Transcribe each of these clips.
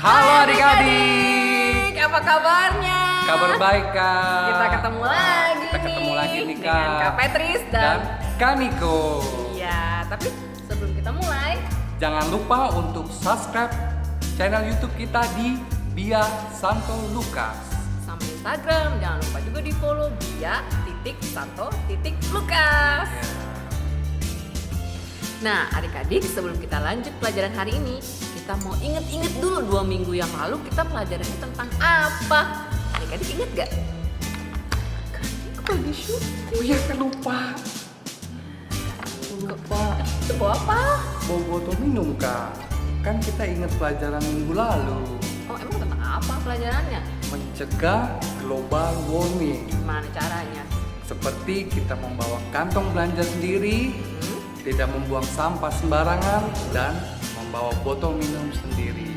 Halo adik-adik, apa kabarnya? kabar baik Kak. Kita ketemu lagi nih Kak. dengan Kak Petris dan Kak Niko. Iya, tapi sebelum kita mulai, Jangan lupa untuk subscribe channel YouTube kita di Bia Santo Lukas. sama Instagram jangan lupa juga di follow Bia.Santo.Lukas. Nah, adik-adik, sebelum kita lanjut pelajaran hari ini, kita mau inget-inget dulu 2 minggu yang lalu kita pelajarannya tentang apa? Adik-adik inget gak? Kan aku lagi syuting. Oh iya, kan lupa. Itu bawa apa? Bawa botol minum Kak. Kan kita ingat pelajaran minggu lalu. Oh, emang tentang apa pelajarannya? Mencegah global warming. Gimana caranya? Seperti kita membawa kantong belanja sendiri, tidak membuang sampah sembarangan, dan membawa botol minum sendiri.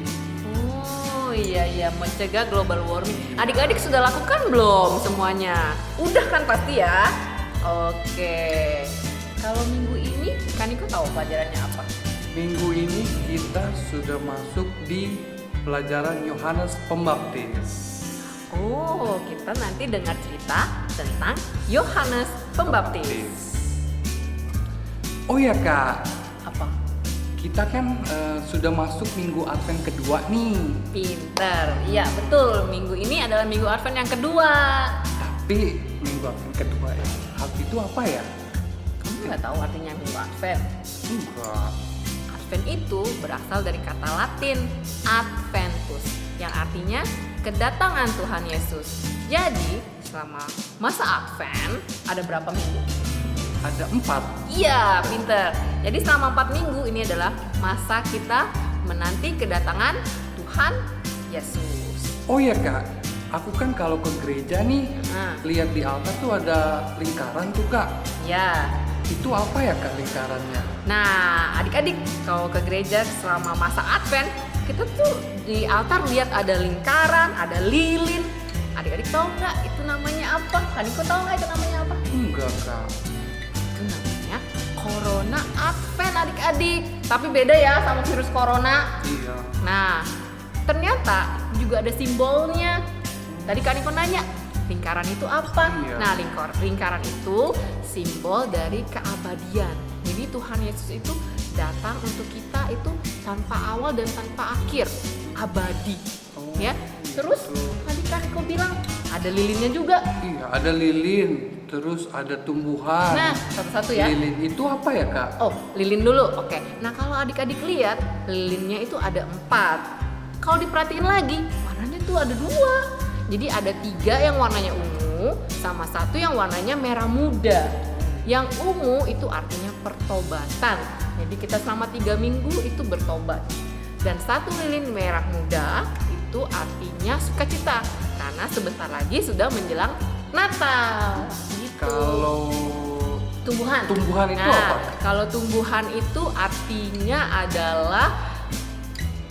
Oh iya, mencegah global warming. Adik-adik sudah lakukan belum semuanya? Udah kan pasti ya? Oke. Kalau minggu ini, kan Niko tahu pelajarannya apa? Minggu ini kita sudah masuk di pelajaran Yohanes Pembaptis. Oh, kita nanti dengar cerita tentang Yohanes Pembaptis. Oh ya Kak, Apa? kita kan sudah masuk minggu Advent kedua nih. Pinter. Iya, betul. Minggu ini adalah minggu Advent yang kedua. Tapi minggu Advent kedua ya, itu apa ya? Kamu nggak tahu artinya minggu Advent? Enggak. Advent itu berasal dari kata Latin Adventus yang artinya kedatangan Tuhan Yesus. Jadi selama masa Advent ada berapa minggu? Ada 4. Iya, pinter. Jadi selama 4 minggu ini adalah masa kita menanti kedatangan Tuhan Yesus. Oh ya Kak, aku kan kalau ke gereja nih, Nah, lihat di altar tuh ada lingkaran tuh Kak. ya. Itu apa ya Kak lingkarannya? Nah, adik-adik, kalau ke gereja selama masa Advent, kita tuh di altar lihat ada lingkaran, ada lilin. Adik-adik tahu nggak itu namanya apa? Adikku tahu nggak itu namanya apa? Enggak Kak. Itu namanya Corona Advent, adik-adik. Tapi beda ya sama virus corona. Iya. Nah, ternyata juga ada simbolnya. Tadi Kak Niko nanya, lingkaran itu apa? Iya. Nah, lingkaran itu simbol dari keabadian. Jadi Tuhan Yesus itu datang untuk kita itu tanpa awal dan tanpa akhir, abadi. Oh, Ya. Terus gitu. tadi Kak Niko bilang ada lilinnya juga. Iya, ada lilin, terus ada tumbuhan. Nah, satu-satu ya. Lilin itu apa ya Kak? Oh, lilin dulu. Oke. Nah, kalau adik-adik lihat, lilinnya itu ada 4. Kalau diperhatiin lagi, warnanya tuh ada 2. Jadi ada 3 yang warnanya ungu, sama 1 yang warnanya merah muda. Yang ungu itu artinya pertobatan. Jadi kita selama 3 minggu itu bertobat. Dan 1 lilin merah muda itu artinya sukacita. Karena sebentar lagi sudah menjelang Natal. Gitu. Kalau Tumbuhan itu Nah, apa? kalau tumbuhan itu artinya adalah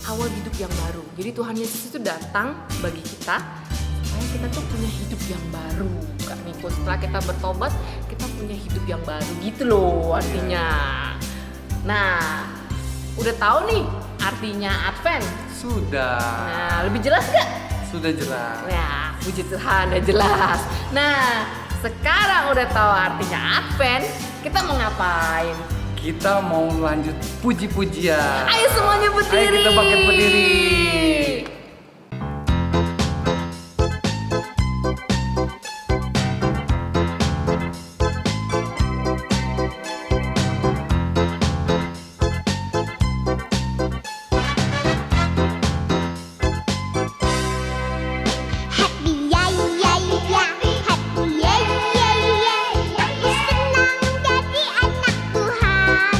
awal hidup yang baru. Jadi Tuhan Yesus itu datang bagi kita supaya kita tuh punya hidup yang baru. Kak Niko, setelah kita bertobat, kita punya hidup yang baru gitu loh artinya. Nah, udah tahu nih artinya Advent. Sudah. Nah, lebih jelas gak? Sudah jelas. Nah, puji Tuhan, udah jelas. Nah, sekarang udah tahu artinya Advent, kita mau ngapain? Kita mau lanjut puji-pujian. Ayo semuanya berdiri. Ayo kita bangkit berdiri. Happy ya ya ya, happy ya ya ya. Aku senang jadi anak Tuhan.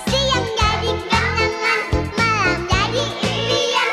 Siang jadi kenangan, malam jadi impian.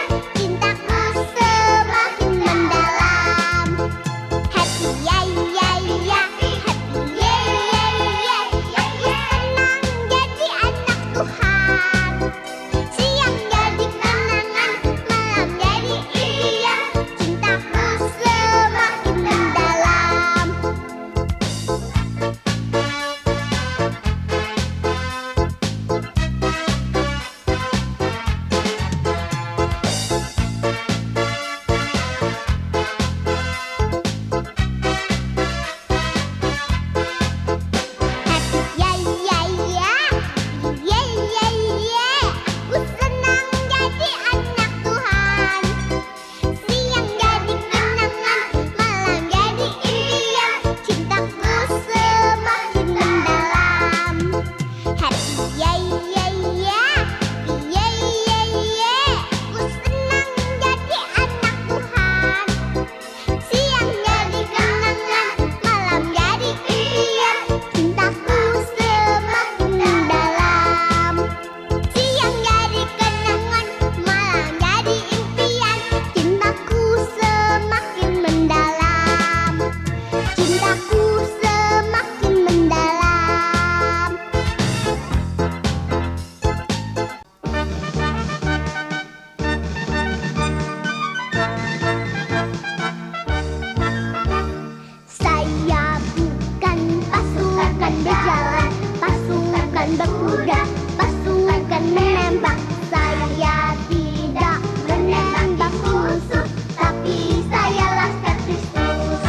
berkuda, pasukan menembak. Saya tidak menembak musuh, tapi saya laskar Kristus.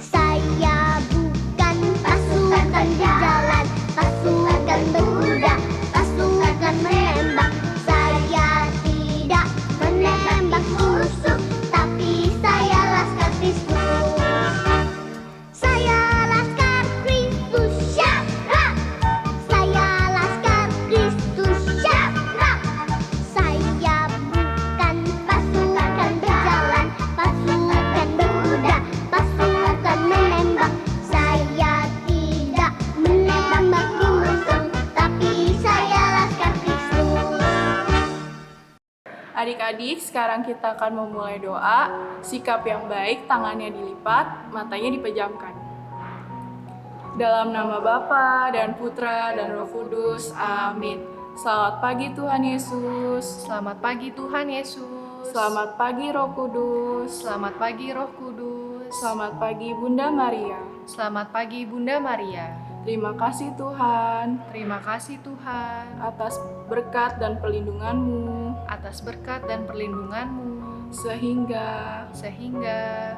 Saya bukan pasukan jalan, pasukan berkuda, pasukan menembak. Saya tidak menembak musuh, tapi saya laskar Kristus. Saya laskar Kristus, syarab. Saya laskar Kristus, syarab. Saya bukan pasukan berjalan, pasukan berkuda, pasukan menembak. Saya tidak menembak musuh, tapi saya laskar Kristus. Adik-adik, sekarang kita akan memulai doa. Sikap yang baik, tangannya dilipat, matanya dipejamkan. Dalam nama Bapa dan Putra dan Roh Kudus, amin. Selamat pagi Tuhan Yesus. Selamat pagi Tuhan Yesus. Selamat pagi Roh Kudus. Selamat pagi Roh Kudus. Selamat pagi Bunda Maria. Selamat pagi Bunda Maria. Terima kasih Tuhan Terima kasih Tuhan atas berkat dan perlindungan-Mu, atas berkat dan perlindungan-Mu, sehingga sehingga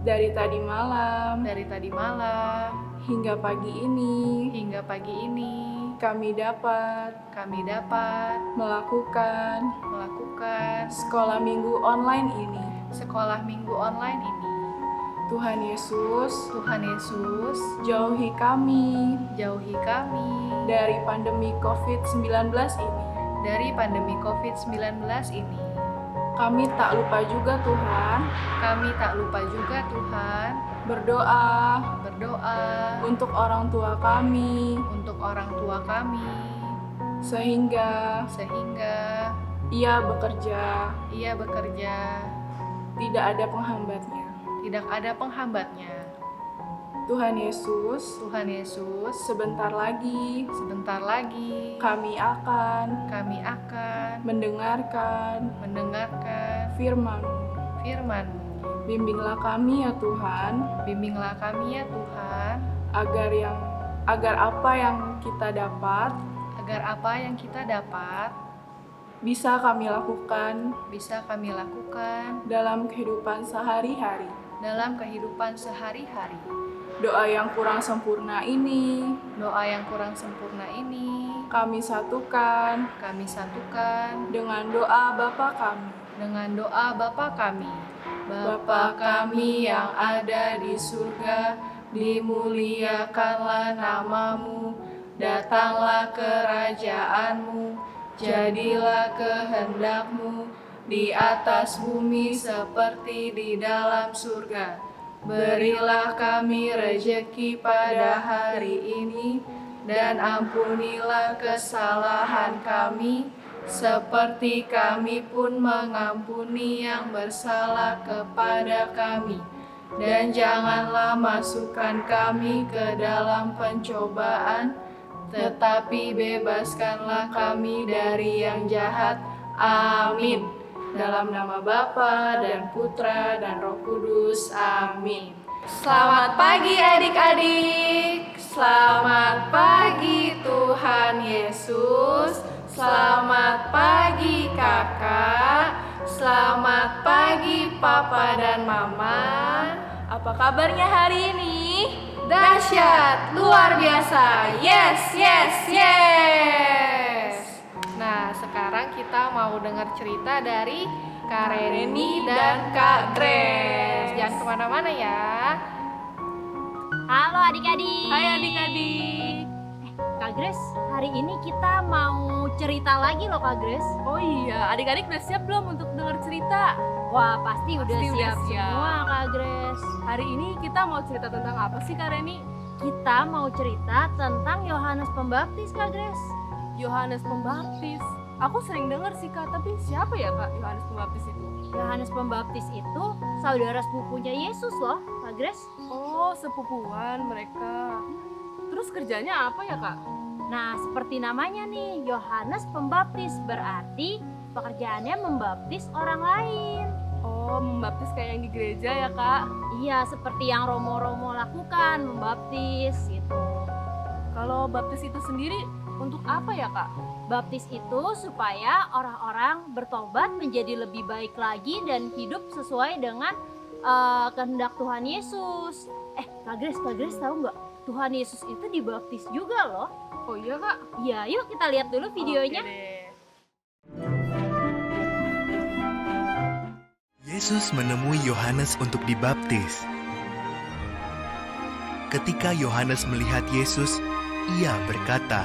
dari tadi malam dari tadi malam hingga pagi ini hingga pagi ini kami dapat melakukan sekolah minggu online ini. sekolah minggu online ini. Tuhan Yesus, Jauhi kami dari pandemi COVID-19 ini. dari pandemi COVID-19 ini. Kami tak lupa juga Tuhan Kami tak lupa juga Tuhan berdoa untuk orang tua kami, orang tua kami, sehingga sehingga ia bekerja tidak ada penghambatnya. tidak ada penghambatnya. Tuhan Yesus, sebentar lagi kami akan mendengarkan firman-Mu. firman-Mu. Bimbinglah kami ya Tuhan, agar apa yang kita dapat bisa kami lakukan dalam kehidupan sehari-hari. Doa yang kurang sempurna ini kami satukan dengan doa Bapa kami. Bapa kami yang ada di surga, dimuliakanlah nama-Mu, datanglah kerajaan-Mu, jadilah kehendak-Mu di atas bumi seperti di dalam surga. Berilah kami rejeki pada hari ini, dan ampunilah kesalahan kami, seperti kami pun mengampuni yang bersalah kepada kami. Dan janganlah masukkan kami ke dalam pencobaan, tetapi bebaskanlah kami dari yang jahat. Amin. Dalam nama Bapa dan Putra dan Roh Kudus. Amin. Selamat pagi adik-adik. Selamat pagi Tuhan Yesus. Selamat pagi kakak. Selamat pagi papa dan mama. Apa kabarnya hari ini? Dahsyat, luar biasa. Yes, yes, yes. Nah, sekarang kita mau dengar cerita dari Kak Reni dan Kak Grace. Jangan kemana-mana ya. Halo adik-adik. Hai adik-adik. Kak Grace, hari ini kita mau cerita lagi loh Kak Grace. Oh iya, adik-adik udah siap belum untuk dengar cerita? Wah pasti udah Pasti udah siap siap. semua Kak Grace. Hari ini kita mau cerita tentang apa sih Kak Reni? Kita mau cerita tentang Yohanes Pembaptis Kak Grace. Yohanes Pembaptis. Aku sering dengar sih Kak, tapi siapa ya Kak Yohanes Pembaptis itu? Yohanes Pembaptis itu saudara sepupunya Yesus loh Kak Grace. Oh, sepupuan mereka. Terus kerjanya apa ya Kak? Nah seperti namanya nih, Yohanes Pembaptis berarti pekerjaannya membaptis orang lain. Oh, membaptis kayak yang di gereja ya Kak? Iya, seperti yang Romo-Romo lakukan, membaptis gitu. Kalau baptis itu sendiri untuk apa ya, Kak? Baptis itu supaya orang-orang bertobat menjadi lebih baik lagi dan hidup sesuai dengan kehendak Tuhan Yesus. Kak Grace tahu nggak? Tuhan Yesus itu dibaptis juga loh. Oh iya, Kak. Ya, yuk kita lihat dulu videonya. Oke deh. Yesus menemui Yohanes untuk dibaptis. Ketika Yohanes melihat Yesus, ia berkata,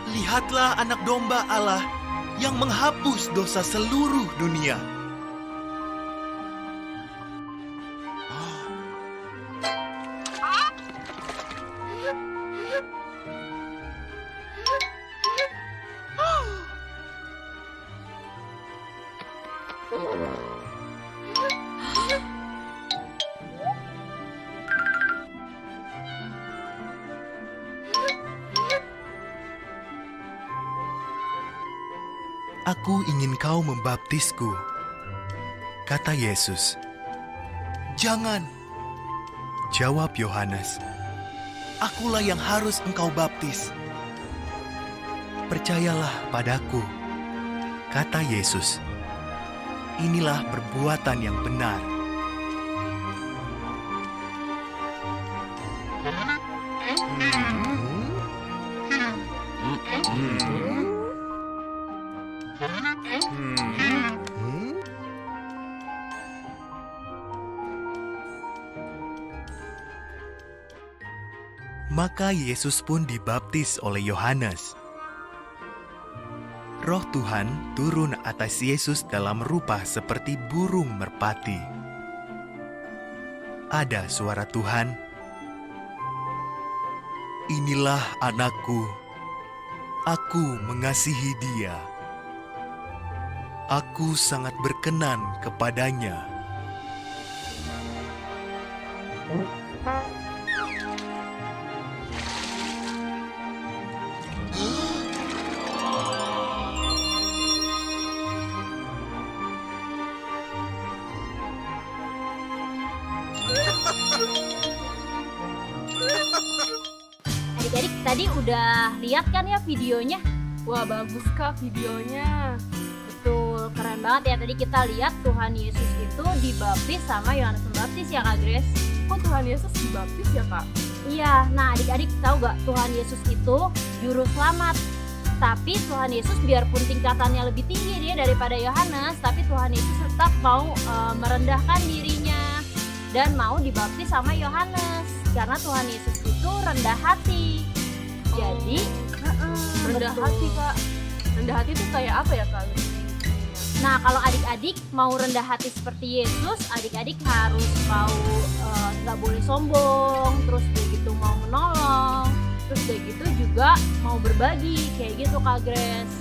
"Lihatlah anak domba Allah yang menghapus dosa seluruh dunia." "Aku ingin kau membaptisku," kata Yesus. "Jangan," jawab Yohanes. "Akulah yang harus engkau baptis." "Percayalah padaku," kata Yesus. "Inilah perbuatan yang benar." Maka Yesus pun dibaptis oleh Yohanes. Roh Tuhan turun atas Yesus dalam rupa seperti burung merpati. Ada suara Tuhan, "Inilah anakku, aku mengasihi dia. Aku sangat berkenan kepadanya." Adik-adik tadi udah lihat kan ya videonya? Wah, bagus, Kak, videonya. Betul, keren banget ya. Tadi kita lihat Tuhan Yesus itu dibaptis sama Yohanes Pembaptis ya Kak Grace? Kok Tuhan Yesus dibaptis ya, Kak? Iya, nah adik-adik tahu gak Tuhan Yesus itu juru selamat. Tapi Tuhan Yesus biarpun tingkatannya lebih tinggi dia daripada Yohanes, tapi Tuhan Yesus tetap mau merendahkan dirinya dan mau dibaptis sama Yohanes. Karena Tuhan Yesus itu rendah hati. Jadi, Rendah betul. hati, Kak. Rendah hati itu kayak apa ya, Kak? Nah, kalau adik-adik mau rendah hati seperti Yesus, adik-adik harus mau nggak boleh sombong, terus begitu mau menolong, terus begitu juga mau berbagi, kayak gitu Kak Grace.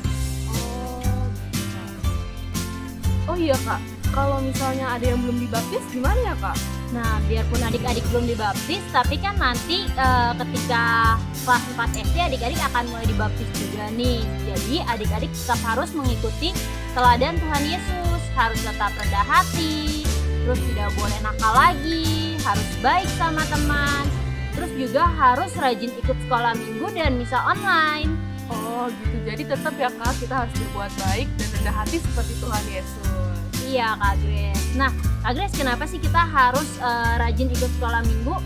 Oh iya, Kak. Kalau misalnya ada yang belum dibaptis, gimana ya, Kak? Nah, biarpun adik-adik belum dibaptis, tapi kan nanti ketika kelas 4 SD adik-adik akan mulai dibaptis juga nih. Jadi adik-adik tetap harus mengikuti teladan Tuhan Yesus, harus tetap rendah hati, terus tidak boleh nakal lagi, harus baik sama teman, terus juga harus rajin ikut sekolah minggu dan misa online. Oh gitu, jadi tetap ya, Kak, kita harus berbuat baik dan rendah hati seperti Tuhan Yesus. Iya Kak Grace. Nah Kak Grace, kenapa sih kita harus rajin ikut sekolah minggu?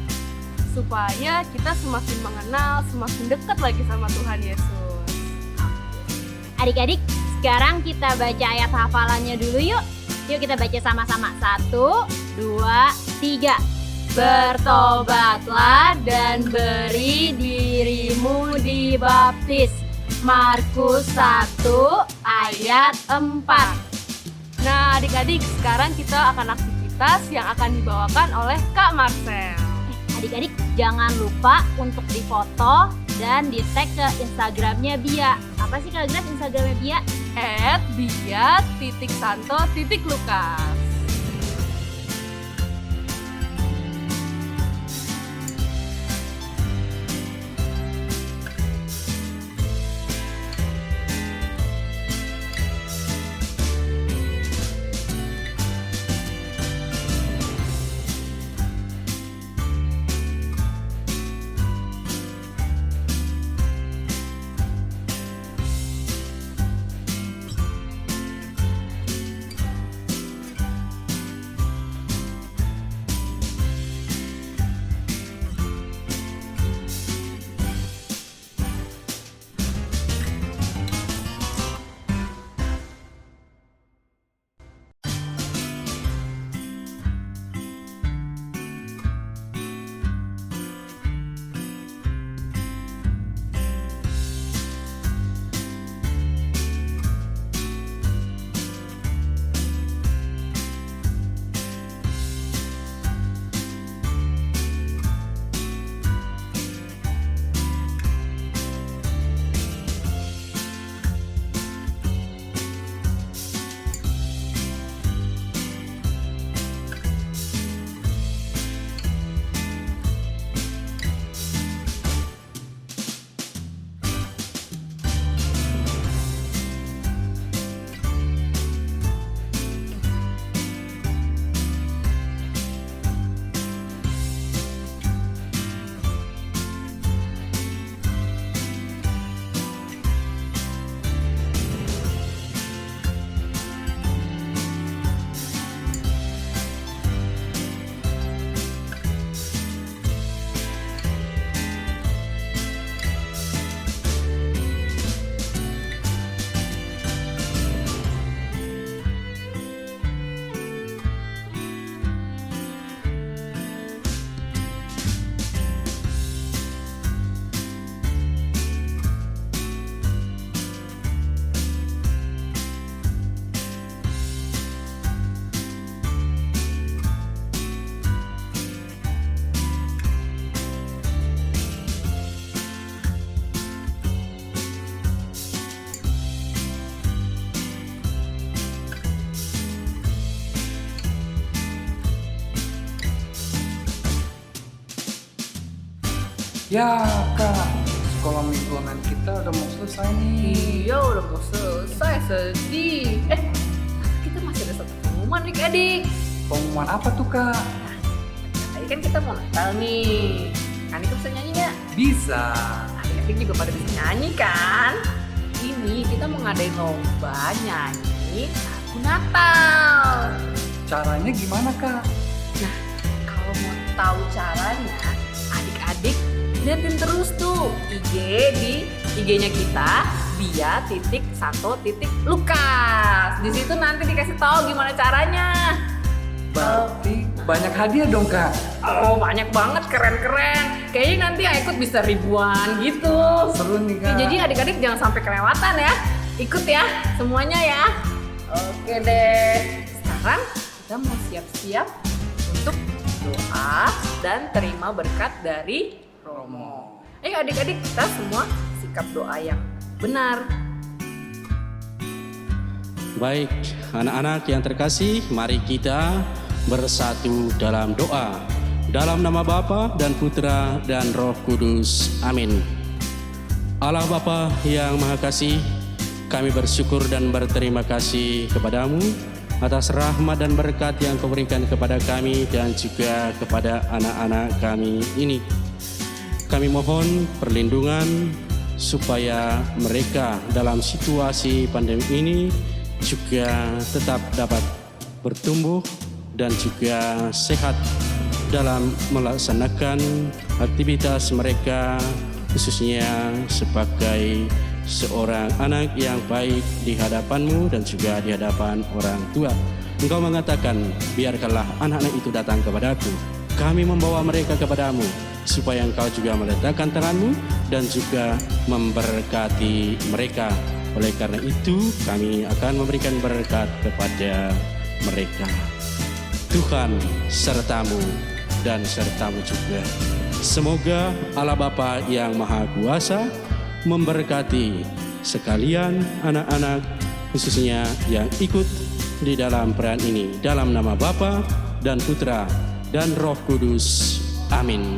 Supaya kita semakin mengenal, semakin dekat lagi sama Tuhan Yesus. Adik-adik, sekarang kita baca ayat hafalannya dulu yuk. Yuk kita baca sama-sama. 1, 2, 3. Bertobatlah dan beri dirimu dibaptis. Markus 1 ayat 4. Nah, adik-adik, sekarang kita akan aktivitas yang akan dibawakan oleh Kak Marcel. Adik-adik jangan lupa untuk difoto dan di tag ke Instagramnya Bia. Apa sih Kak Grace Instagramnya Bia? @bia_santo_lukas. Ya kak, sekolah mingguan kita udah mau selesai nih. Iya udah mau selesai, sedih. Kita masih ada satu pengumuman adik-adik. Pengumuman apa tuh kak? Tadi kan kita mau Natal nih. Kan itu bisa nyanyi nggak? Bisa. Adik-adik juga pada bisa nyanyi kan? Ini kita mau ngadain lomba nyanyi lagu Natal. Caranya gimana kak? Nah, kalau mau tahu caranya, adik-adik liatin terus tuh IG-nya kita Bia.Sato.Lukas. Di situ nanti dikasih tahu gimana caranya. Berarti banyak hadiah dong kak. Oh, banyak banget, keren-keren. Kayaknya nanti yang ikut bisa ribuan gitu. Seru nih kak. Jadi adik-adik jangan sampai kelewatan ya. Ikut ya semuanya ya. Oke deh. Sekarang kita mau siap-siap untuk doa dan terima berkat dari Romo. Ayo adik-adik, kita semua sikap doa yang benar. Baik, anak-anak yang terkasih, mari kita bersatu dalam doa. Dalam nama Bapa dan Putra dan Roh Kudus. Amin. Allah Bapa yang Maha Kasih, kami bersyukur dan berterima kasih kepadamu atas rahmat dan berkat yang Kau berikan kepada kami dan juga kepada anak-anak kami ini. Kami mohon perlindungan supaya mereka dalam situasi pandemi ini juga tetap dapat bertumbuh dan juga sehat dalam melaksanakan aktivitas mereka, khususnya sebagai seorang anak yang baik di hadapan-Mu dan juga di hadapan orang tua. Engkau mengatakan, biarkanlah anak-anak itu datang kepadaku. Kami membawa mereka kepadamu, supaya Engkau juga meletakkan tangan-Mu dan juga memberkati mereka. Oleh karena itu, kami akan memberikan berkat kepada mereka. Tuhan sertamu dan sertamu juga. Semoga Allah Bapa yang Maha Kuasa memberkati sekalian anak-anak, khususnya yang ikut di dalam perayaan ini. Dalam nama Bapa dan Putra dan Roh Kudus. Amin.